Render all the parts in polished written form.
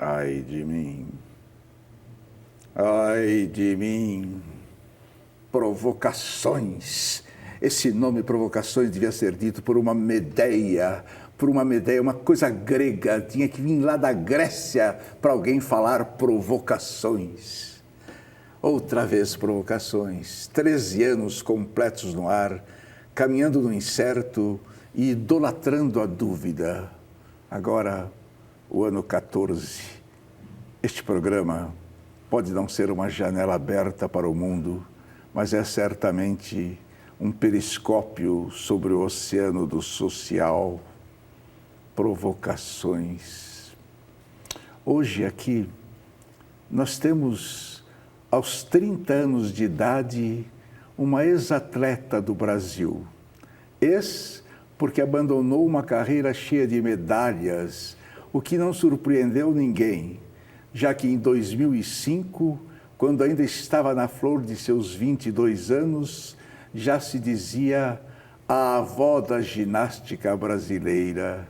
Ai de mim, ai de mim, provocações. Esse nome provocações devia ser dito por uma Medeia, uma coisa grega. Tinha que vir lá da Grécia para alguém falar provocações. Outra vez provocações, 13 anos completos no ar, caminhando no incerto e idolatrando a dúvida. Agora, o ano 14. Este programa pode não ser uma janela aberta para o mundo, mas é certamente um periscópio sobre o oceano do social. Provocações. Hoje aqui nós temos, aos 30 anos de idade, uma ex-atleta do Brasil. Porque abandonou uma carreira cheia de medalhas, o que não surpreendeu ninguém, já que em 2005, quando ainda estava na flor de seus 22 anos, já se dizia a avó da ginástica brasileira.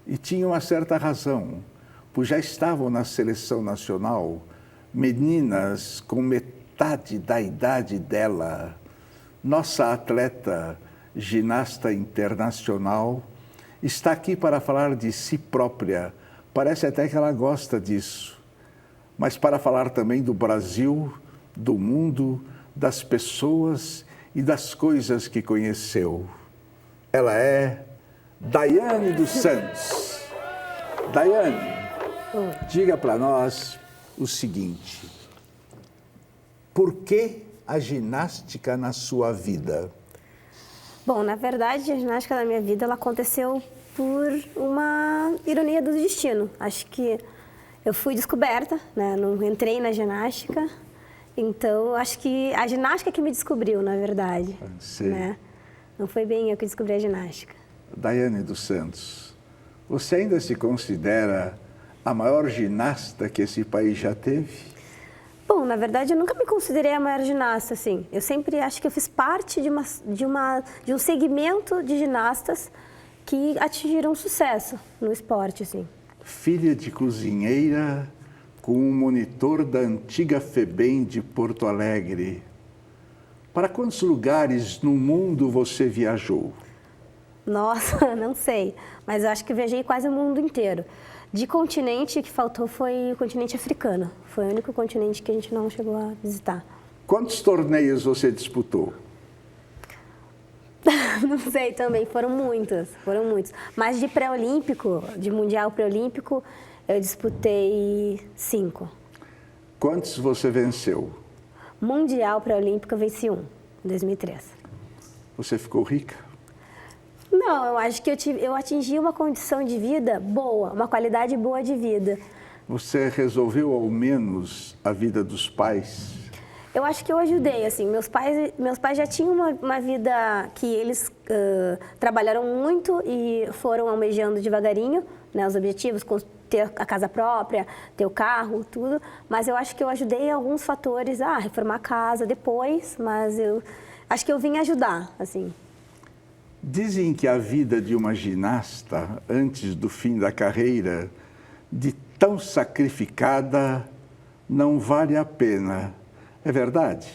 E tinha uma certa razão, pois já estavam na seleção nacional meninas com metade da idade dela. Nossa atleta, ginasta internacional, está aqui para falar de si própria. Parece até que ela gosta disso. Mas para falar também do Brasil, do mundo, das pessoas e das coisas que conheceu. Ela é Daiane dos Santos. Daiane, diga para nós o seguinte: por que a ginástica na sua vida? Bom, na verdade, a ginástica na minha vida ela aconteceu por uma ironia do destino. Acho que eu fui descoberta, né? Não entrei na ginástica, então acho que a ginástica que me descobriu, na verdade. Né? Não foi bem eu que descobri a ginástica. Daiane dos Santos, você ainda se considera a maior ginasta que esse país já teve? Bom, na verdade, eu nunca me considerei a maior ginasta, assim. Eu sempre acho que eu fiz parte de um segmento de ginastas que atingiram sucesso no esporte, assim. Filha de cozinheira com um monitor da antiga FEBEM de Porto Alegre. Para quantos lugares no mundo você viajou? Nossa, não sei, mas eu acho que eu viajei quase o mundo inteiro. De continente, que faltou foi o continente africano. Foi o único continente que a gente não chegou a visitar. Quantos torneios você disputou? Não sei também, foram muitos. Mas de pré-olímpico, de mundial pré-olímpico, eu disputei 5. Quantos você venceu? Mundial pré-olímpico eu venci 1, em 2003. Você ficou rica? Não, eu acho que eu atingi uma condição de vida boa, uma qualidade boa de vida. Você resolveu ao menos a vida dos pais? Eu acho que eu ajudei, assim, meus pais já tinham uma vida que eles trabalharam muito e foram almejando devagarinho, né, os objetivos, ter a casa própria, ter o carro, tudo, mas eu acho que eu ajudei em alguns fatores, reformar a casa depois, mas eu acho que eu vim ajudar, assim. Dizem que a vida de uma ginasta, antes do fim da carreira, de tão sacrificada, não vale a pena. É verdade?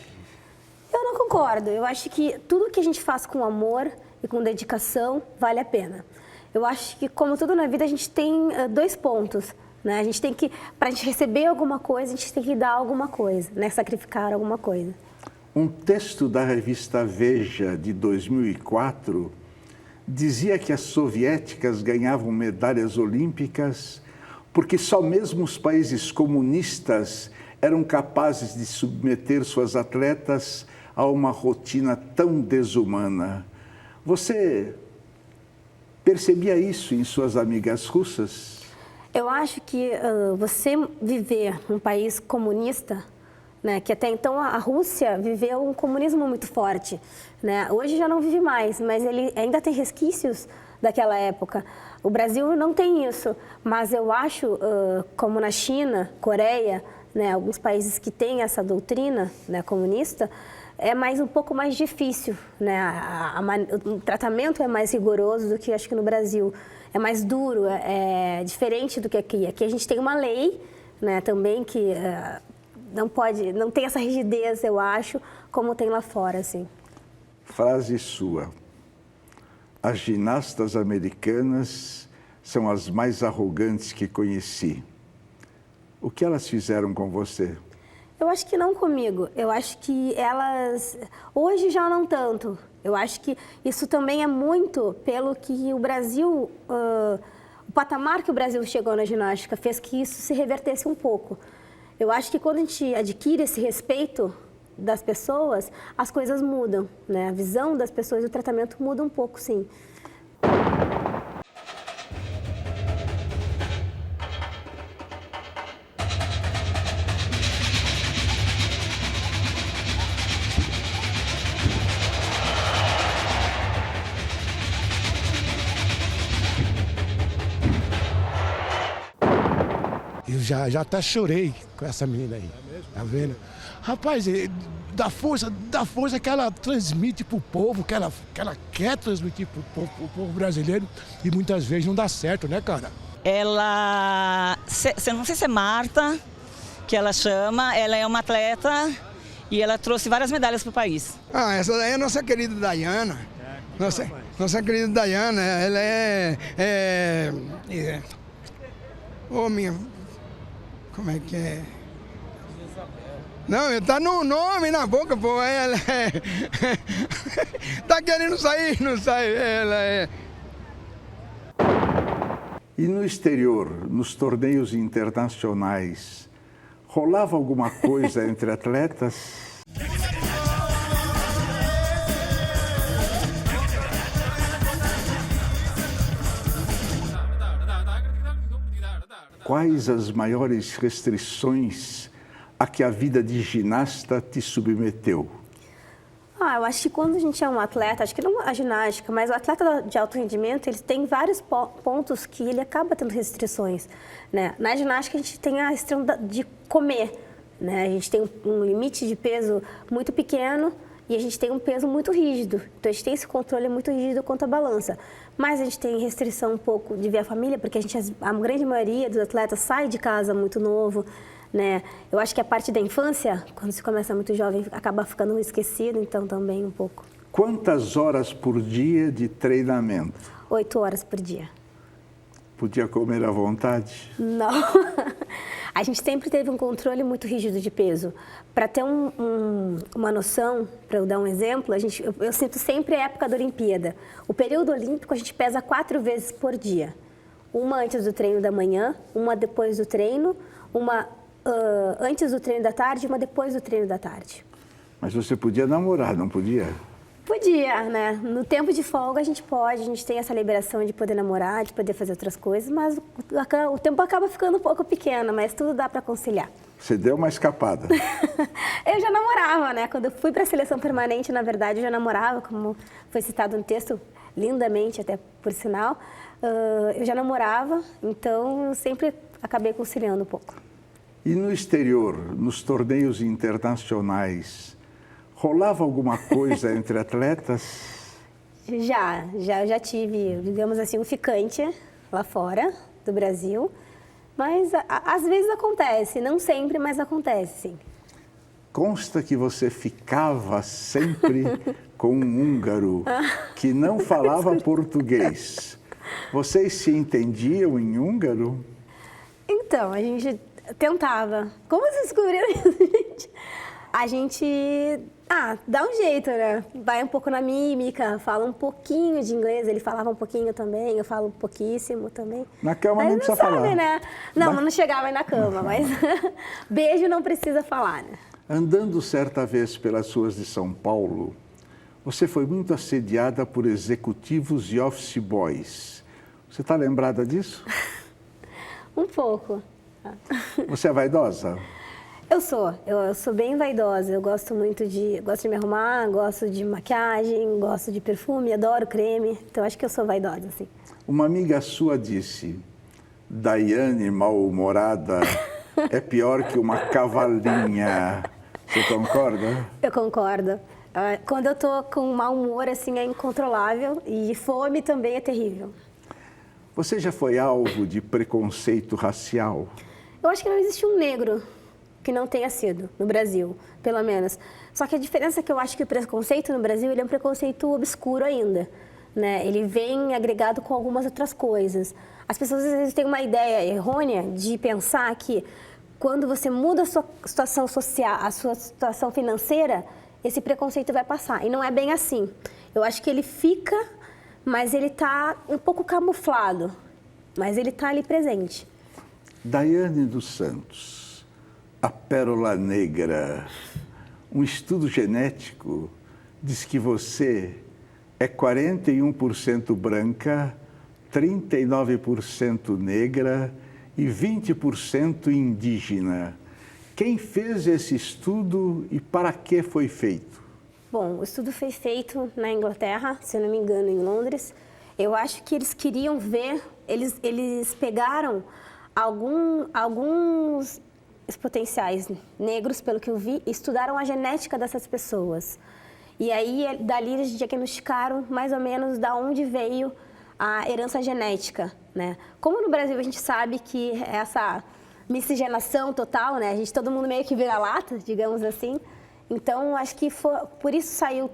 Eu não concordo. Eu acho que tudo que a gente faz com amor e com dedicação vale a pena. Eu acho que, como tudo na vida, a gente tem 2 pontos, né? A gente tem que, para a gente receber alguma coisa, a gente tem que dar alguma coisa, né? Sacrificar alguma coisa. Um texto da revista Veja, de 2004, dizia que as soviéticas ganhavam medalhas olímpicas porque só mesmo os países comunistas eram capazes de submeter suas atletas a uma rotina tão desumana. Você percebia isso em suas amigas russas? Eu acho que você viver num país comunista, né, que até então a Rússia viveu um comunismo muito forte, né? Hoje já não vive mais, mas ele ainda tem resquícios daquela época. O Brasil não tem isso, mas eu acho, como na China, Coreia, né, alguns países que têm essa doutrina, né, comunista, é um pouco mais difícil, né? O tratamento é mais rigoroso do que acho que no Brasil. É mais duro, é diferente do que aqui. Aqui a gente tem uma lei, né, também que não tem essa rigidez, eu acho, como tem lá fora, assim. Frase sua. As ginastas americanas são as mais arrogantes que conheci. O que elas fizeram com você? Eu acho que não comigo. Eu acho que elas... Hoje já não tanto. Eu acho que isso também é muito pelo que o Brasil... o patamar que o Brasil chegou na ginástica fez que isso se revertesse um pouco. Eu acho que quando a gente adquire esse respeito das pessoas, as coisas mudam, né? A visão das pessoas e o tratamento muda um pouco, sim. Eu já até chorei com essa menina aí, tá vendo? Rapaz, da força que ela transmite pro povo, que ela quer transmitir pro povo brasileiro, e muitas vezes não dá certo, né, cara? Ela, não sei se é Marta, que ela chama, ela é uma atleta e ela trouxe várias medalhas pro país. Essa daí é a nossa querida Dayana. Nossa querida Dayana, ela Ô, minha... Como é que é? Não, tá no nome na boca, pô. Ela tá querendo sair, não sai. Ela é... E no exterior, nos torneios internacionais, rolava alguma coisa entre atletas? Quais as maiores restrições a que a vida de ginasta te submeteu? Eu acho que quando a gente é um atleta, acho que não a ginástica, mas o atleta de alto rendimento, ele tem vários pontos que ele acaba tendo restrições, né? Na ginástica, a gente tem a restrição de comer, né? A gente tem um limite de peso muito pequeno e a gente tem um peso muito rígido. Então, a gente tem esse controle muito rígido quanto à balança. Mas a gente tem restrição um pouco de ver a família, porque a grande maioria dos atletas sai de casa muito novo, né? Eu acho que a parte da infância, quando se começa muito jovem, acaba ficando esquecido, então também um pouco. Quantas horas por dia de treinamento? 8 horas por dia. Podia comer à vontade? Não. A gente sempre teve um controle muito rígido de peso. Para ter uma noção, para eu dar um exemplo, eu sinto sempre a época da Olimpíada. O período olímpico a gente pesa 4 vezes por dia. Uma antes do treino da manhã, uma depois do treino, uma antes do treino da tarde e uma depois do treino da tarde. Mas você podia namorar, não podia? Podia, né? No tempo de folga a gente tem essa liberação de poder namorar, de poder fazer outras coisas, mas o tempo acaba ficando um pouco pequeno, mas tudo dá para conciliar. Você deu uma escapada. Eu já namorava, né? Quando eu fui para a seleção permanente, na verdade, eu já namorava, como foi citado no texto, lindamente, até por sinal. Eu já namorava, então eu sempre acabei conciliando um pouco. E no exterior, nos torneios internacionais, rolava alguma coisa entre atletas? Já tive, digamos assim, um ficante lá fora do Brasil, mas às vezes acontece, não sempre, mas acontece, sim. Consta que você ficava sempre com um húngaro que não falava português. Vocês se entendiam em húngaro? Então, a gente tentava. Como vocês descobriram isso, gente? A gente dá um jeito, né? Vai um pouco na mímica, fala um pouquinho de inglês, ele falava um pouquinho também, eu falo pouquíssimo também. Na cama não precisa falar. Né? Não chegava aí na cama, mas beijo não precisa falar, né? Andando certa vez pelas ruas de São Paulo, você foi muito assediada por executivos e office boys. Você está lembrada disso? Um pouco. Você é vaidosa? Eu sou bem vaidosa, eu gosto de me arrumar, gosto de maquiagem, gosto de perfume, adoro creme, então acho que eu sou vaidosa, assim. Uma amiga sua disse, Daiane mal-humorada é pior que uma cavalinha. Você concorda? Eu concordo. Quando eu tô com mau humor, assim, é incontrolável e fome também é terrível. Você já foi alvo de preconceito racial? Eu acho que não existe um negro que não tenha sido, no Brasil, pelo menos. Só que a diferença é que eu acho que o preconceito no Brasil ele é um preconceito obscuro ainda, né? Ele vem agregado com algumas outras coisas. As pessoas às vezes têm uma ideia errônea de pensar que quando você muda a sua situação social, a sua situação financeira, esse preconceito vai passar. E não é bem assim. Eu acho que ele fica, mas ele está um pouco camuflado, mas ele está ali presente. Daiane dos Santos, a pérola negra, um estudo genético diz que você é 41% branca, 39% negra e 20% indígena. Quem fez esse estudo e para que foi feito? Bom, o estudo foi feito na Inglaterra, se eu não me engano, em Londres. Eu acho que eles queriam ver, eles pegaram alguns potenciais negros, pelo que eu vi, e estudaram a genética dessas pessoas. E aí, dali, eles diagnosticaram mais ou menos da onde veio a herança genética, né? Como no Brasil a gente sabe que essa miscigenação total, né? Todo mundo meio que vira lata, digamos assim. Então, acho que por isso saiu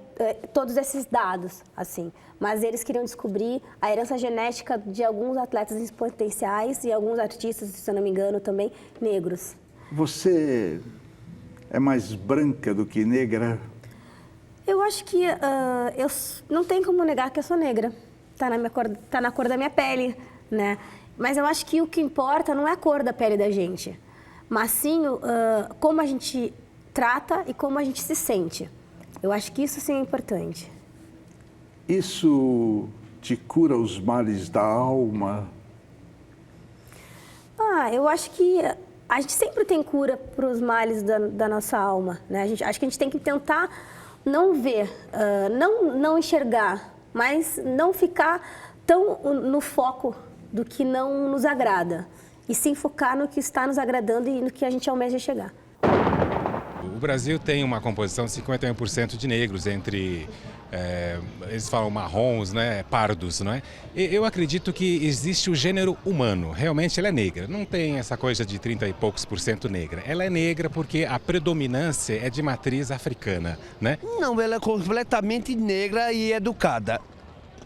todos esses dados, assim. Mas eles queriam descobrir a herança genética de alguns atletas potenciais e alguns artistas, se eu não me engano, também negros. Você é mais branca do que negra? Eu acho que eu não tem como negar que eu sou negra. Tá na cor da minha pele, né? Mas eu acho que o que importa não é a cor da pele da gente, mas sim como a gente trata e como a gente se sente. Eu acho que isso sim é importante. Isso te cura os males da alma? Eu acho que a gente sempre tem cura para os males da nossa alma, né? Acho que a gente tem que tentar não ver, não enxergar, mas não ficar tão no foco do que não nos agrada, e sim focar no que está nos agradando e no que a gente almeja chegar. O Brasil tem uma composição de 51% de negros, entre, eles falam marrons, né, pardos, não é? Eu acredito que existe o gênero humano, realmente ela é negra, não tem essa coisa de 30 e poucos % negra. Ela é negra porque a predominância é de matriz africana, né? Não, ela é completamente negra e educada,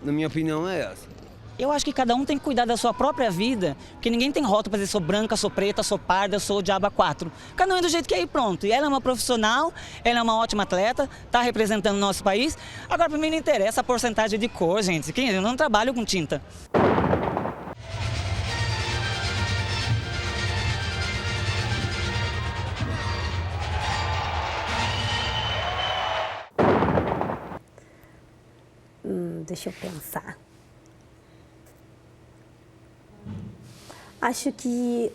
na minha opinião é essa. Eu acho que cada um tem que cuidar da sua própria vida, porque ninguém tem rótulo para dizer sou branca, sou preta, sou parda, sou diaba 4. Cada um é do jeito que é e pronto. E ela é uma profissional, ela é uma ótima atleta, está representando o nosso país. Agora, para mim não interessa a porcentagem de cor, gente. Eu não trabalho com tinta. Deixa eu pensar. Acho que...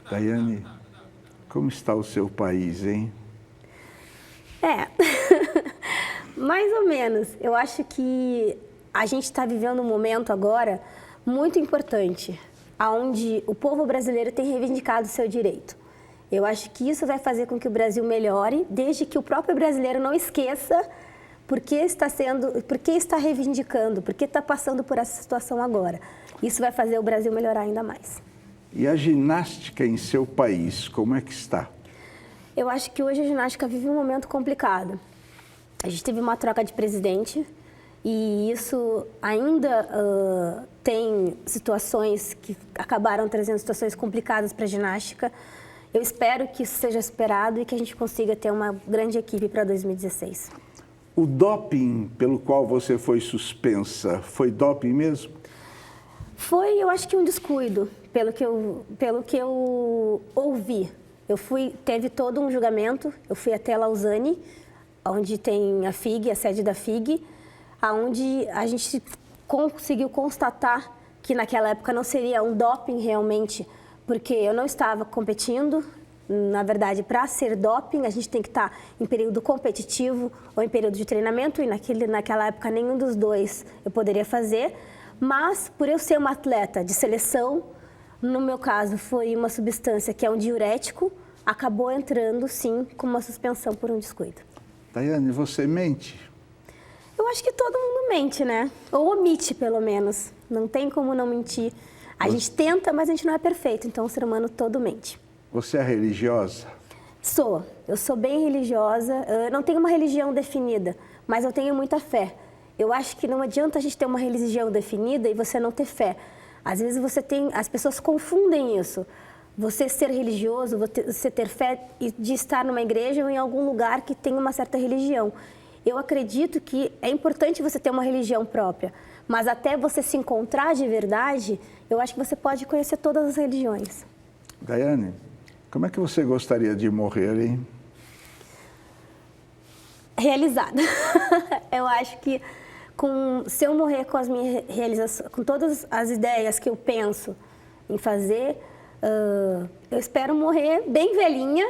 Daiane, como está o seu país, hein? Mais ou menos. Eu acho que a gente está vivendo um momento agora muito importante, onde o povo brasileiro tem reivindicado o seu direito. Eu acho que isso vai fazer com que o Brasil melhore, desde que o próprio brasileiro não esqueça por que está reivindicando, por que está passando por essa situação agora. Isso vai fazer o Brasil melhorar ainda mais. E a ginástica em seu país, como é que está? Eu acho que hoje a ginástica vive um momento complicado. A gente teve uma troca de presidente e isso ainda tem situações que acabaram trazendo situações complicadas para a ginástica. Eu espero que isso seja superado e que a gente consiga ter uma grande equipe para 2016. O doping pelo qual você foi suspensa, foi doping mesmo? Foi, eu acho que um descuido, pelo que eu ouvi. Teve todo um julgamento, eu fui até Lausanne, onde tem a FIG, a sede da FIG, onde a gente conseguiu constatar que naquela época não seria um doping realmente, porque eu não estava competindo. Na verdade, para ser doping, a gente tem que estar em período competitivo ou em período de treinamento, e naquela época nenhum dos dois eu poderia fazer. Mas, por eu ser uma atleta de seleção, no meu caso foi uma substância que é um diurético, acabou entrando, sim, com uma suspensão por um descuido. Daiane, você mente? Eu acho que todo mundo mente, né? Ou omite, pelo menos. Não tem como não mentir. A gente tenta, mas a gente não é perfeito, então o ser humano todo mente. Você é religiosa? Eu sou bem religiosa, eu não tenho uma religião definida, mas eu tenho muita fé. Eu acho que não adianta a gente ter uma religião definida e você não ter fé. Às vezes as pessoas confundem isso. Você ser religioso, você ter fé de estar numa igreja ou em algum lugar que tem uma certa religião. Eu acredito que é importante você ter uma religião própria, mas até você se encontrar de verdade, eu acho que você pode conhecer todas as religiões. Daiane, como é que você gostaria de morrer, hein? Realizada. Eu acho que se eu morrer com as minhas realizações, com todas as ideias que eu penso em fazer, eu espero morrer bem velhinha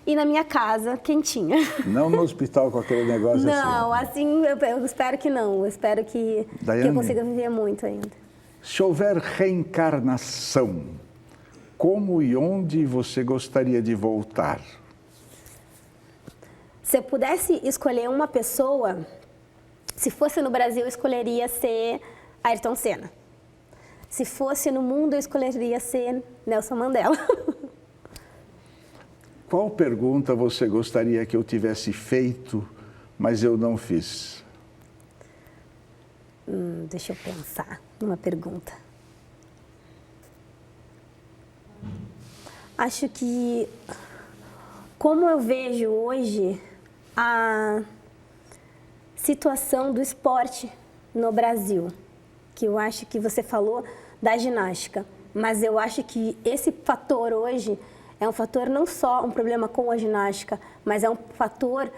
e na minha casa, quentinha. Não no hospital com aquele negócio não, assim eu espero que não. Eu espero que eu consiga viver muito ainda. Se houver reencarnação, como e onde você gostaria de voltar? Se eu pudesse escolher uma pessoa, se fosse no Brasil, eu escolheria ser Ayrton Senna. Se fosse no mundo, eu escolheria ser Nelson Mandela. Qual pergunta você gostaria que eu tivesse feito, mas eu não fiz? Deixa eu pensar numa pergunta. Acho que, como eu vejo hoje a situação do esporte no Brasil, que eu acho que você falou da ginástica, mas eu acho que esse fator hoje é um fator não só um problema com a ginástica, mas é um fator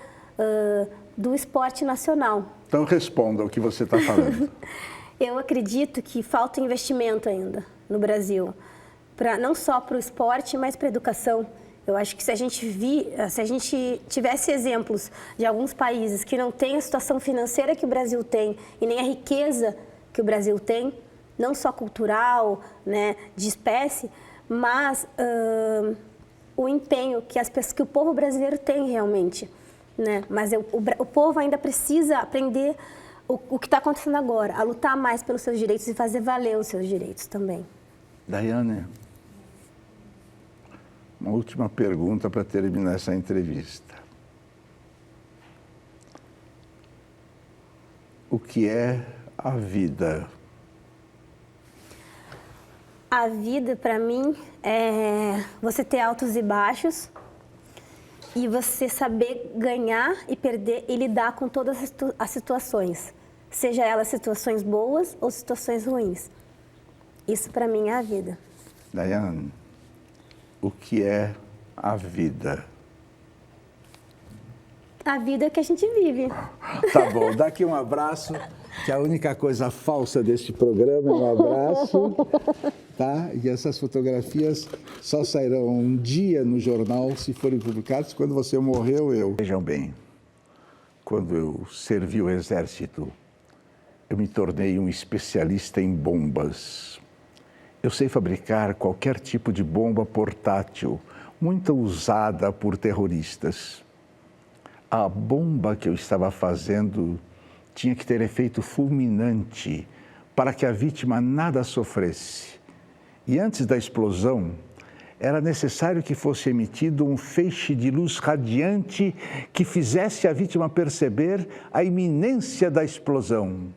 do esporte nacional. Então responda o que você está falando. Eu acredito que falta investimento ainda no Brasil, não só para o esporte, mas para a educação. Eu acho que se a gente tivesse exemplos de alguns países que não têm a situação financeira que o Brasil tem e nem a riqueza que o Brasil tem, não só cultural, né, de espécie, mas o empenho que o povo brasileiro tem realmente, né? Mas o povo ainda precisa aprender o que está acontecendo agora, a lutar mais pelos seus direitos e fazer valer os seus direitos também. Daiane, uma última pergunta para terminar essa entrevista. O que é a vida? A vida, para mim, é você ter altos e baixos e você saber ganhar e perder e lidar com todas as situações, seja elas situações boas ou situações ruins. Isso, para mim, é a vida. Daiane, o que é a vida? A vida que a gente vive. Tá bom, dá aqui um abraço, que a única coisa falsa deste programa é um abraço, tá? E essas fotografias só sairão um dia no jornal, se forem publicadas, quando você morreu, eu. Vejam bem, quando eu servi o exército, eu me tornei um especialista em bombas. Eu sei fabricar qualquer tipo de bomba portátil, muito usada por terroristas. A bomba que eu estava fazendo tinha que ter efeito fulminante para que a vítima nada sofresse. E antes da explosão, era necessário que fosse emitido um feixe de luz radiante que fizesse a vítima perceber a iminência da explosão.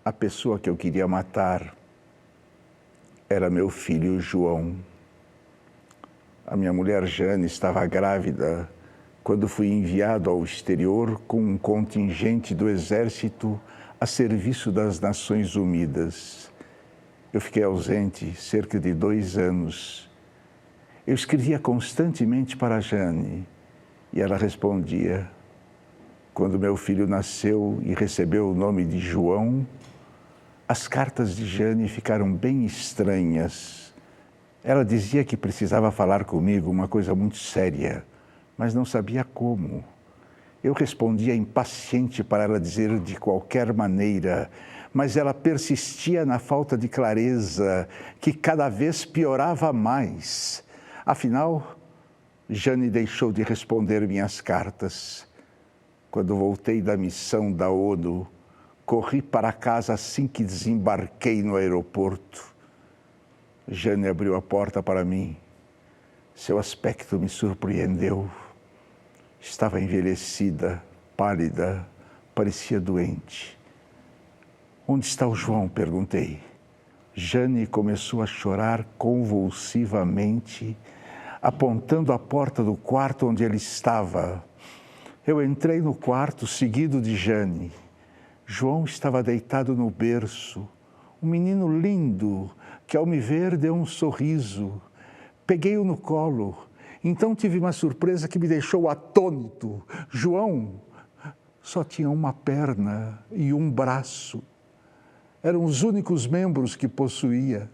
A pessoa que eu queria matar era meu filho João. A minha mulher Jane estava grávida quando fui enviado ao exterior com um contingente do Exército a serviço das Nações Unidas. Eu fiquei ausente cerca de 2 anos. Eu escrevia constantemente para Jane e ela respondia. Quando meu filho nasceu e recebeu o nome de João, as cartas de Jane ficaram bem estranhas. Ela dizia que precisava falar comigo uma coisa muito séria, mas não sabia como. Eu respondia impaciente para ela dizer de qualquer maneira, mas ela persistia na falta de clareza, que cada vez piorava mais. Afinal, Jane deixou de responder minhas cartas. Quando voltei da missão da ONU, corri para casa assim que desembarquei no aeroporto. Jane abriu a porta para mim. Seu aspecto me surpreendeu. Estava envelhecida, pálida, parecia doente. Onde está o João? Perguntei. Jane começou a chorar convulsivamente, apontando a porta do quarto onde ele estava. Eu entrei no quarto, seguido de Jane. João estava deitado no berço, um menino lindo, que ao me ver deu um sorriso. Peguei-o no colo. Então tive uma surpresa que me deixou atônito. João só tinha uma perna e um braço. Eram os únicos membros que possuía.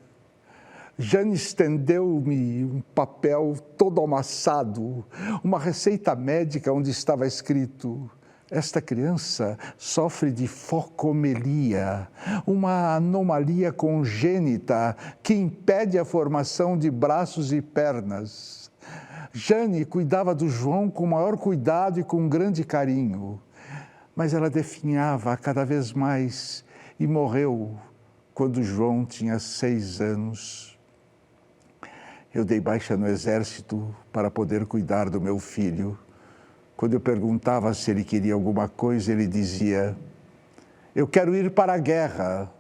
Jane estendeu-me um papel todo amassado, uma receita médica onde estava escrito: esta criança sofre de focomelia, uma anomalia congênita que impede a formação de braços e pernas. Jane cuidava do João com o maior cuidado e com grande carinho, mas ela definhava cada vez mais e morreu quando João tinha 6 anos. Eu dei baixa no exército para poder cuidar do meu filho. Quando eu perguntava se ele queria alguma coisa, ele dizia: eu quero ir para a guerra.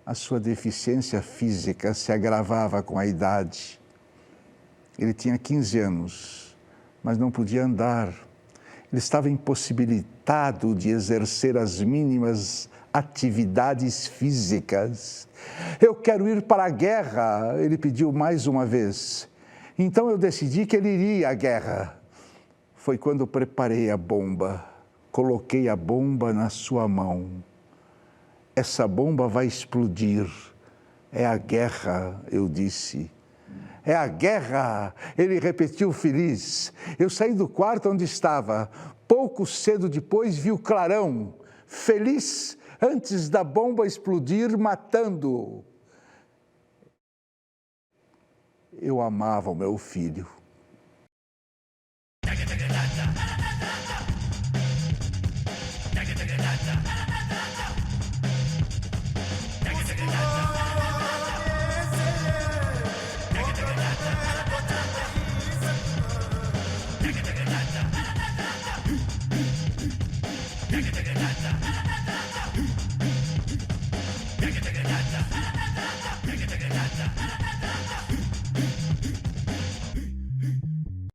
A sua deficiência física se agravava com a idade. Ele tinha 15 anos, mas não podia andar. Ele estava impossibilitado de exercer as mínimas atividades físicas. Eu quero ir para a guerra, ele pediu mais uma vez. Então eu decidi que ele iria à guerra. Foi quando preparei a bomba, coloquei a bomba na sua mão. Essa bomba vai explodir. É a guerra, eu disse. É a guerra, ele repetiu feliz. Eu saí do quarto onde estava. Pouco cedo depois vi o clarão, feliz antes da bomba explodir, matando. Eu amava o meu filho. Da da da da